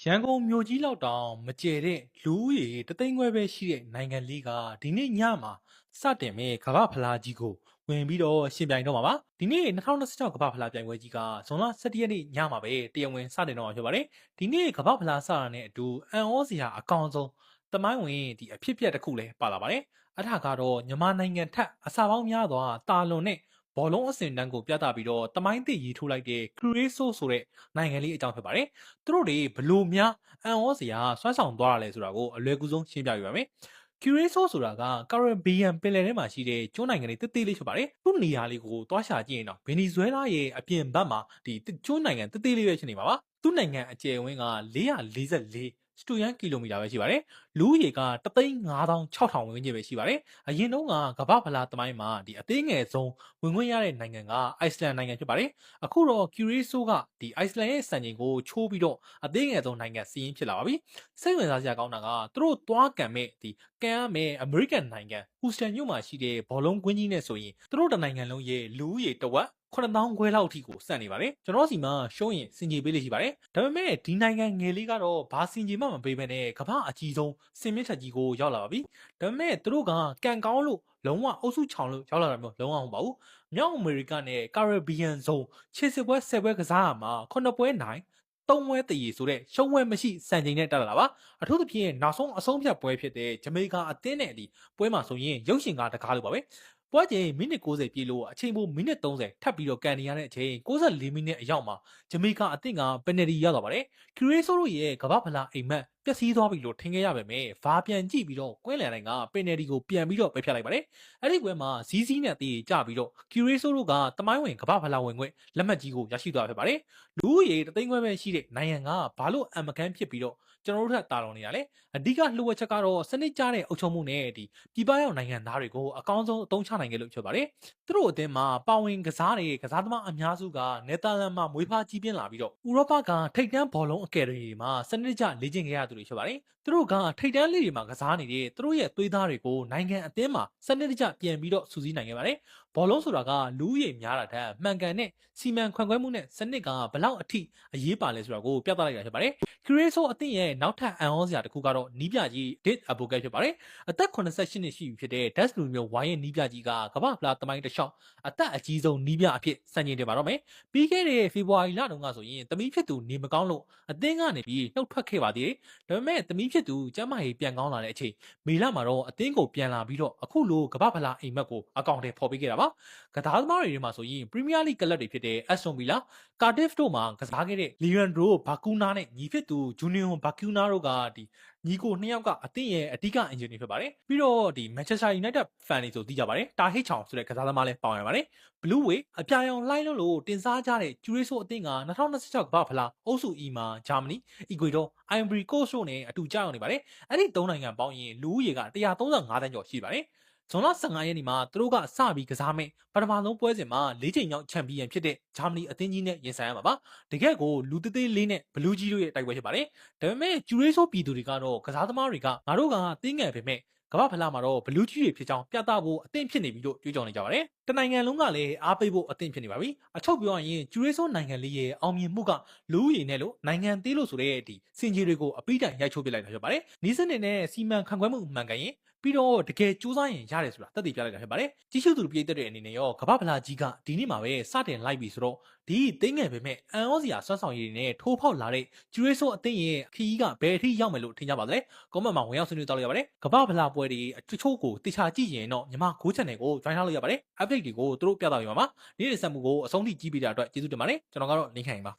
ရန်ကုန်မြို့ကြီးလောက်တောင်မကျယ်တဲ့လူဦးရေတသိန်းခွဲပဲရှိတဲ့နိုင်ငံလေးကဒီနေ့ညမှာစတင်မဲ့ကမ္ဘာဖလားကြီးကိုဝင်ပြီးတော့ရှင်ပြိုင်တော့မှာပါဒီနေ့2026ကမ္ဘာဖလားပြိုင်ပွဲကြီးကဇွန်လ17ရက်နေ့ညမှာပဲတရားဝင်စတင်တော့မှာဖြစ်ပါတယ်ဒီနေ့ကမ္ဘာဖလားစတာနဲ့အတူအန်ဩစရာအကောင်ဆုံးသမိုင်းဝင်ဒီအဖြစ်အပျက်တစ်ခုလည်းပါလာပါတယ်အထကတော့မြန်မာနိုင်ငံထက်အစာပေါင်းများစွာတာလွန်တဲ့ဘောလုံးအစင်တန်းကိုပြသပြီးတော့တမိုင်းသစ်ရေးထိုးလိုက်တဲ့ခရီးဆိုးဆိုတဲ့နိုင်ငံလေးအကြောင်းဖြစ်ပါတယ်သူတို့တွေဘလို့များအန်ဩစရာဆွမ်းဆောင်သွားရလဲဆိုတာကိုအလွယ်ကူဆုံးရှင်းပြပြပါမယ်။ Curacao ဆိုတာက Caribbean ပင်လယ်ထဲမှာရှိတဲ့ကျွန်းနိုင်ငံတွေတေးလေးဖြစ်ပါတယ်။သူ့နေရာလေးကိုတွားရှာကြည့်ရင်တော့ဗင်နီဇွဲလားရဲ့အပြင်ဘက်မှာဒီကျွန်းနိုင်ငံတေးလေးပဲဖြစ်နေမှာပါ။သူ့နိုင်ငံအကျယ်ဝန်းက444စတုရန်ကီလိုမီတာပဲရှိပါတယ်။လူဦးရေက356,000ဝန်းကျင်ပဲရှိပါတယ်။အရင်တုန်းကကမ္ဘာဖလားသမိုင်းမှာဒီအသေးငယ်ဆုံးဝင်ခွင့်ရတဲ့နိုင်ငံကအိုက်စလန်နိုင်ငံဖြစ်ပါတယ်။အခုတော့ Curacao ကဒီအိုက်စလန်ရဲ့စံချိန်ကိုချိုးပြီးတော့အသေးငယ်ဆုံးနိုင်ငံစီးရင်ဖြစ်လာပါပြီ။စိတ်ဝင်စားစရာကောင်းတာကသူတို့သွားကန်မဲ့ဒီကန်ရမဲ့အမေရိကန်နိုင်ငံဟူစတန်မြို့မှာရှိတဲ့ဘောလုံးကွင်းကြီးနဲ့ဆိုရင်သူတို့တနိုင်ငံလုံးရဲ့လူဦးရေတဝက်9000ခွဲလောက်အထိကိုစံနေပါတယ်ကျွန်တော်စီမှာရှုံးရင်စင်ကြေပေးလေးရှိပါတယ်ဒါပေမဲ့ဒီနိုင်ငံငယ်လေးကတော့ဘာစင်ကြေမှမပေးဘဲနဲ့ကမ္ဘာအကြီးဆုံးစင်မြင့်ထက်ကြီးကိုရောက်လာပါပြီဒါပေမဲ့သူတို့ကကန်ကောင်းလို့လုံးဝအုပ်စုချောင်လို့ရောက်လာတာမျိုးလုံးဝမဟုတ်ပါဘူးမြောက်အမေရိကနဲ့ကာရဘီယန်ဇုံခြေစစ်ပွဲ10ပွဲကစားရမှာ9ပွဲနိုင်3ဝဲတည်ဆိုတဲ့ရှုံးဝဲမရှိစံချိန်နဲ့တက်လာတာပါအထူးသဖြင့်နောက်ဆုံးအဆုံးဖြတ်ပွဲဖြစ်တဲ့ဂျမေကာအသင်းနဲ့ဒီပွဲမှာဆိုရင်ရုပ်ရှင်ကားတကားလို့ပါပဲပွဲချိန်မိနစ်60ပြည့်လို့အချိန်ပိုမိနစ်30ထပ်ပြီးတော့ကန်နေရတဲ့အချိန်64မိနစ်အရောက်မှာဂျမေကာအသင်းကပယ်နယ်တီရောက်သွားပါတယ်ခရီးဆိုးတို့ရဲ့ကမ္ဘာဖလားအိမ်မက်ပျက်စီးသွားပြီလို့ထင်ခဲ့ရပေမဲ့ဗာပြန်ကြည့်ပြီးတော့ကွင်းလန်တိုင်းကပယ်နယ်တီကိုပြန်ပြီးတော့ပယ်ဖျက်လိုက်ပါတယ်အဲ့ဒီပွဲမှာဇီးဇီးနဲ့တေးကြပြီးတော့ခရီးဆိုးတို့ကတမိုင်းဝင်ကမ္ဘာဖလားဝင်ခွင့်လက်မှတ်ကြီးကိုရရှိသွားဖြစ်ပါတယ်လူဦးရေတသိန်းခွဲပဲရှိတဲ့နိုင်ငံကဘာလို့အမကန်ဖြစ်ပြီးတော့ကျွန်တော်တို့ထက်တာလွန်နေရလဲအဓိကလှုပ်ဝက်ချက်ကတော့စနစ်ကျတဲ့အုပ်ချုပ်မှုနဲ့ဒီပြည်ပရောက်နိုင်ငံသားတွေကိုအကောင်းဆုံးအသုံးချနိုင်ခဲ့လို့ဖြစ်ပါတယ်သူတို့အသင်းမှာပါဝင်ကစားတဲ့ကစားသမားအများစုကနယ်သာလန်မှာမွေးဖွားကြီးပြင်းလာပြီးတော့ဥရောပကထိပ်တန်းဘောလုံးအကယ်ဒမီမှာစနစ်ကျလေ့ကျင့်ခဲ့ရသူတွေဖြစ်ပါတယ်သူတို့ကထိပ်တန်းလေးတွေမှာကစားနေတဲ့သူတို့ရဲ့သွေးသားတွေကိုနိုင်ငံအသင်းမှာစနစ်တကျပြန်ပြီးတော့စူးစီးနိုင်ခဲ့ပါတယ်ဘောလုံးဆိုတာကလူဦးရေများတာတဲ့မှန်ကန်တဲ့စီမံခန့်ခွဲမှုနဲ့စနစ်ကဘလောက်အထိအရေးပါလဲဆိုတာကိုပြသလိုက်တာဖြစ်ပါတယ်ခရီးဆိုးအသင်းရဲ့နောက်ထပ်အန်ဩစရာတစ်ခုကတော့နီးပြကြီး Dit Advocat ဖြစ်ပါတယ်အသက်88နှစ်ရှိပြီဖြစ်တဲ့ Dutch လူမျိုးဝိုင်းရဲ့နီးပြကြီးကကမ္ဘာဖလားသမိုင်းတစ်လျှောက်အသက်အကြီးဆုံးနီးပြအဖြစ်စံချိန်တင်ပါတော့မယ်ပြီးခဲ့တဲ့ဖေဖော်ဝါရီလတုန်းကဆိုရင်သမီးဖြစ်သူနေမကောင်းလို့အသင်းကနေပြီးနှုတ်ထွက်ခဲ့ပါသေးတယ်ဒါပေမဲ့သမီးဖြစ်သူကျမ်းမာရေးပြန်ကောင်းလာတဲ့အချိန်မေလမှာတော့အသင်းကိုပြန်လာပြီးတော့အခုလိုကမ္ဘာဖလားအိမ်မက်ကိုအကောင့်ထဲပေါ်ပေးခဲ့တာပါကစားသမားတွေထဲမှာဆိုရင် Premier League ကလပ်တွေဖြစ်တဲ့ Aston Villa, Cardiff တို့မှာကစားခဲ့တဲ့ Leandro Bacuna နဲ့ညီဖြစ်သူ Junior Bacuna တို့ကဒီညီကိုနှစ်ယောက်ကအသင်းရဲ့အဓိကအင်ဂျင်တွေဖြစ်ပါတယ်ပြီးတော့ဒီ Manchester United fan တွေဆိုသိကြပါတယ်တာဟစ်ချောင်ဆိုတဲ့ကစားသမားလည်းပါဝင်ပါတယ် Blue Way အပြာရောင်လှိုင်းလို့တင်စားကြတဲ့ Curacao အသင်းက2026ကမ္ဘာဖလားအုပ်စု E မှာ Germany, Ecuador, Ivory Coast တို့နဲ့အတူကြောက်နေပါတယ်အဲ့ဒီ၃နိုင်ငံပေါင်းရင်လူဦးရေက135တန်းကျော်ရှိပါတယ်ဇွန်လ15ရက်နေ့မှာသူတို့ကစပြီးကစားမဲ့ပထမဆုံးပွဲစဉ်မှာ၄ချိန်မြောက်ချန်ပီယံဖြစ်တဲ့ဂျာမနီအသင်းကြီးနဲ့ရင်ဆိုင်ရမှာပါတကယ်ကိုလူသေးသေးလေးနဲ့ဘလူးကြီးတို့ရဲ့တိုက်ပွဲဖြစ်ပါတယ်ဒါပေမဲ့ကျူရေးဆိုးပြည်သူတွေကတော့ကစားသမားတွေကငါတို့ကတင်းငယ်ပေမဲ့ကမ္ဘာဖလားမှာတော့ဘလူးကြီးတွေဖြစ်ကြောင်းပြသဖို့အသင့်ဖြစ်နေပြီလို့ကြွေးကြော်နေကြပါတယ်တနိုင်ငံလုံးကလည်းအားပေးဖို့အသင့်ဖြစ်နေပါပြီအချုပ်ပြောရရင်ကျူရေးဆိုးနိုင်ငံလေးရဲ့အောင်မြင်မှုကလူဦးရေနဲ့လို့နိုင်ငံသေးလို့ဆိုတဲ့ဒီစင်ကြီးတွေကိုအပိတိုင်ရိုက်ချိုးပစ်လိုက်တာဖြစ်ပါတယ်နီးစနစ်နဲ့စီမံခန့်ခွဲမှုမှန်ကန်ရင်ပြီးတော့တကယ်စူးစမ်းရင်ရတယ်ဆိုတာသက်သေပြလိုက်တာဖြစ်ပါတယ်ကြီးစုသူပြည်သက်တဲ့အနေနဲ့ရောကမ္ဘာဖလားကြီးကဒီနေ့မှာပဲစတင်လိုက်ပြီဆိုတော့ဒီသိငယ်ပေမဲ့အန်ဩစရာစွမ်းဆောင်ရည်တွေနဲ့ထိုးဖောက်လာတဲ့ကျူရေးဆိုးအသင်းရဲ့ခီးကဘယ်အထိရောက်မယ်လို့ထင်ကြပါသလဲကွန်မန့်မှာဝင်ရောက်ဆွေးနွေးတော့ရပါတယ်ကမ္ဘာဖလားပွဲတွေအချို့ကိုတေချာကြည့်ရင်တော့ညီမ9 channel ကို join ထားလို့ရပါတယ် update တွေကိုသူတို့ပြသပေးပါမှာနေ့ရက်ဆက်မှုကိုအဆုံးထိကြည့်ပေးတာအတွက်ကျေးဇူးတင်ပါတယ်ကျွန်တော်ကတော့လင်းခိုင်ပါ